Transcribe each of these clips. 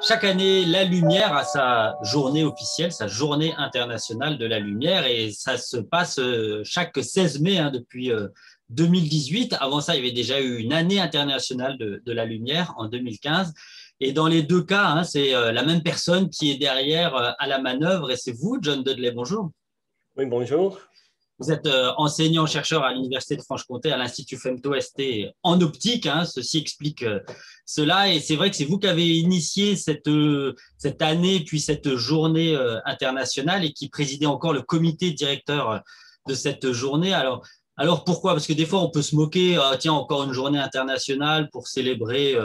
Chaque année, la Lumière a sa journée officielle, sa journée internationale de la lumière, et ça se passe chaque 16 mai depuis 2018. Avant ça, il y avait déjà eu une année internationale de la lumière en 2015. Et dans les deux cas, c'est la même personne qui est derrière à la manœuvre, et c'est vous, John Dudley. Bonjour. Oui, bonjour. Vous êtes enseignant-chercheur à l'Université de Franche-Comté, à l'Institut Femto-ST en optique. Ceci explique cela. Et c'est vrai que c'est vous qui avez initié cette année, puis cette journée internationale et qui présidez encore le comité directeur de cette journée. Alors pourquoi? Parce que des fois, on peut se moquer, tiens, encore une journée internationale pour célébrer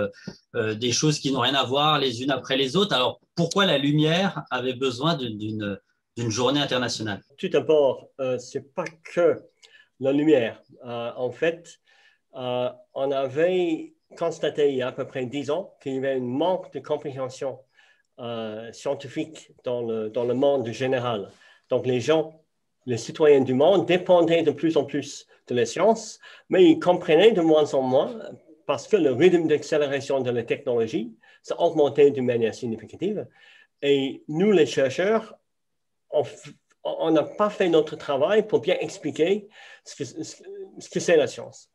des choses qui n'ont rien à voir les unes après les autres. Alors pourquoi la lumière avait besoin d'une journée internationale? Tout d'abord, ce n'est pas que la lumière. En fait, on avait constaté il y a à peu près 10 ans qu'il y avait un manque de compréhension scientifique dans le monde général. Donc, les gens, les citoyens du monde dépendaient de plus en plus de la science, mais ils comprenaient de moins en moins parce que le rythme d'accélération de la technologie s'est augmenté d'une manière significative. Et nous, les chercheurs, on n'a pas fait notre travail pour bien expliquer ce que c'est la science.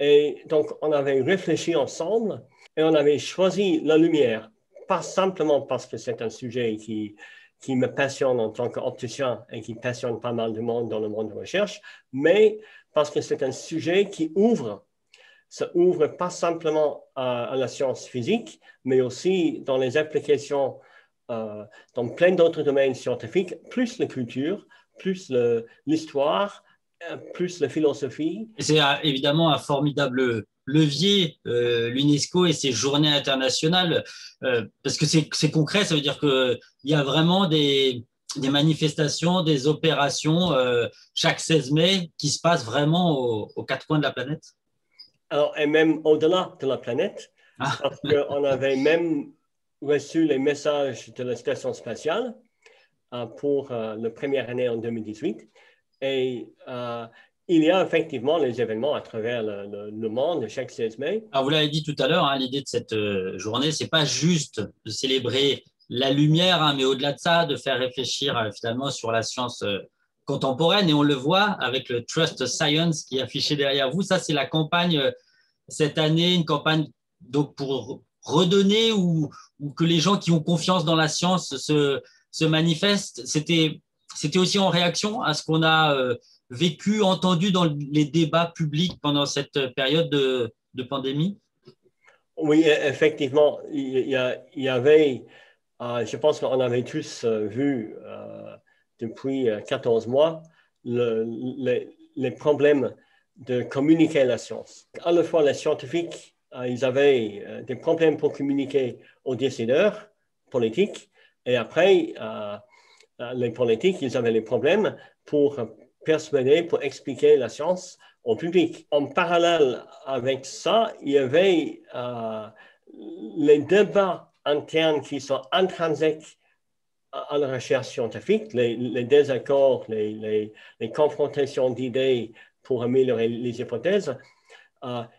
Et donc, on avait réfléchi ensemble et on avait choisi la lumière, pas simplement parce que c'est un sujet qui me passionne en tant qu'opticien et qui passionne pas mal de monde dans le monde de la recherche, mais parce que c'est un sujet qui ça ouvre pas simplement à la science physique, mais aussi dans les applications dans plein d'autres domaines scientifiques, plus la culture, plus l'histoire, plus la philosophie. Et c'est évidemment un formidable levier, l'UNESCO et ses journées internationales, parce que c'est concret, ça veut dire qu'il y a vraiment des manifestations, des opérations chaque 16 mai qui se passent vraiment aux quatre coins de la planète. Alors, et même au-delà de la planète, Ah. parce qu'on avait même reçu les messages de la station spatiale pour la première année en 2018. Et il y a effectivement les événements à travers le monde chaque 16 mai. Alors, vous l'avez dit tout à l'heure, l'idée de cette journée, c'est pas juste de célébrer la lumière, mais au-delà de ça, de faire réfléchir finalement sur la science contemporaine. Et on le voit avec le Trust Science qui est affiché derrière vous. Ça, c'est la campagne cette année, une campagne donc pour redonner ou que les gens qui ont confiance dans la science se manifestent. C'était aussi en réaction à ce qu'on a vécu, entendu dans les débats publics pendant cette période de pandémie? Oui, effectivement, il y avait, je pense qu'on avait tous vu depuis 14 mois les problèmes de communiquer la science. À la fois les scientifiques, ils avaient des problèmes pour communiquer aux décideurs politiques, et après, les politiques, ils avaient les problèmes pour persuader, pour expliquer la science au public. En parallèle avec ça, il y avait les débats internes qui sont intrinsèques à la recherche scientifique, les désaccords, les confrontations d'idées pour améliorer les hypothèses,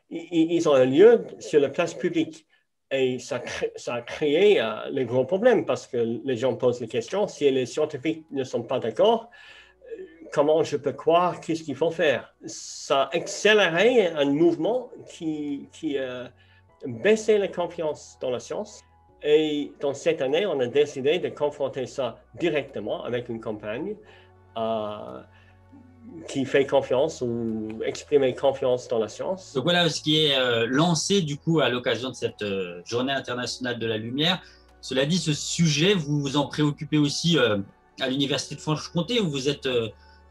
ils ont un lieu sur la place publique. Et ça a créé les gros problèmes parce que les gens posent les questions. Si les scientifiques ne sont pas d'accord, comment je peux croire qu'est-ce qu'il faut faire? Ça a accéléré un mouvement qui baissait la confiance dans la science. Et dans cette année, on a décidé de confronter ça directement avec une campagne qui fait confiance ou exprimer confiance dans la science. Donc voilà ce qui est lancé du coup à l'occasion de cette journée internationale de la lumière. Cela dit, ce sujet, vous vous en préoccupez aussi à l'Université de Franche-Comté où vous êtes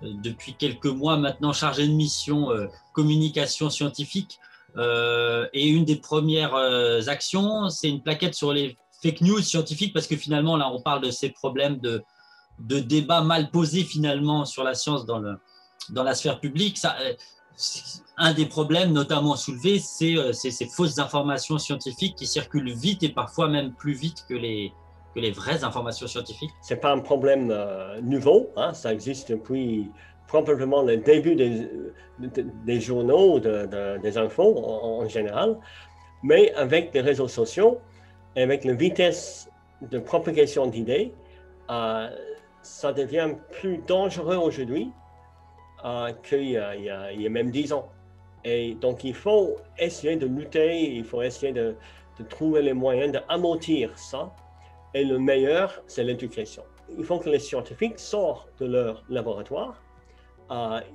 depuis quelques mois maintenant chargé de mission communication scientifique. Et une des premières actions, c'est une plaquette sur les fake news scientifiques parce que finalement, là, on parle de ces problèmes de débats mal posés finalement sur la science dans la sphère publique. Un des problèmes notamment soulevés, c'est ces fausses informations scientifiques qui circulent vite et parfois même plus vite que les vraies informations scientifiques. Ce n'est pas un problème nouveau, ça existe depuis probablement le début des journaux, des infos en général, mais avec les réseaux sociaux et avec la vitesse de propagation d'idées, ça devient plus dangereux aujourd'hui qu'il y a même 10 ans. Et donc, il faut essayer de lutter, il faut essayer de trouver les moyens d'amortir ça. Et le meilleur, c'est l'éducation. Il faut que les scientifiques sortent de leur laboratoire,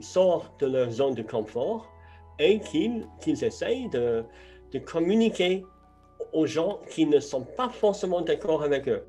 sortent de leur zone de confort et qu'ils essayent de communiquer aux gens qui ne sont pas forcément d'accord avec eux.